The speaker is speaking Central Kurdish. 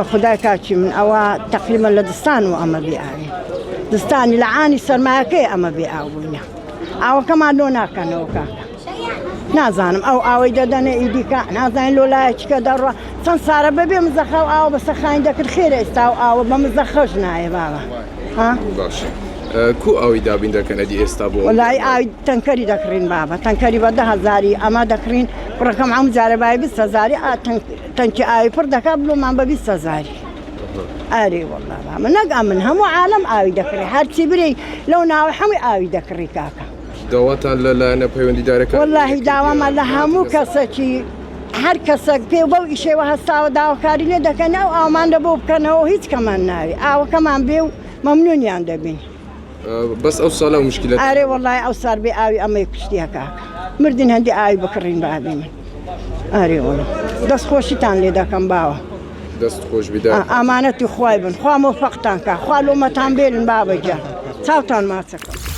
خدای کاچی من ئەوە تقریبا لە دستان و ئەمە بێئاوی دستانی لە عانی سەرمایەکەی ئەمە بێئاوبووینە ئاوەکەمان لۆ ناکەنەوە کاکە نازانم ئەو ئاوەی دەدەنە ئیدیکە نازانین لۆلایەکە دەڕوە چەند سارە بەبێ مزەخە و ئاوە بە سەخاین دەکرد خێرە ئێستا و ئاوە بە مزەخەش نایە بابە باشە کو ئاوی دابین دەکەنەدی ئێستا بۆ وەلای ئاوی تەنکەری دەکڕین بابە تەنکەری بە 10,000 ئەمە دەکڕین کوڕەکەم ئەم جارەبای 20,000 تەنکی ئاوی پڕ دەکات بڵۆمان بە 20,000 ئەرێ وەڵڵا بابە نەک ئەمن هەموو عالەم ئاوی دەکڕی هەرچی برێ لەو ناوە هەمووی ئاوی دەکڕی کاکە داواتان لەلایەنە پەیوەندیدارەکان وەڵڵاهی داوامە لە هەموو کەسێکی هەر کەسێک پێ بەو ئیشەوە هەستاوە داواکاری لێ دەکەن ئەو ئاومان لە بۆ بکەنەوە هیچ کەمان ناوی ئاوەکەمان بێ و مەمنونیان دەبین بەس ئەو ساڵە مشکلە ئارێ وەڵڵای ئەو سار بێ ئاوی ئەمەی کوشتیە کاکە مردین هەندی ئاوی بکڕین بابی من ئارێ وەڵڵا دەستخۆشیتان لێ دەکەم باوە دەست خۆش بیدا ئامانەتی خوای بن خوا مۆفەقتان کە خوا لۆمەتان بێنن بابەجە چاوتان ماچەکە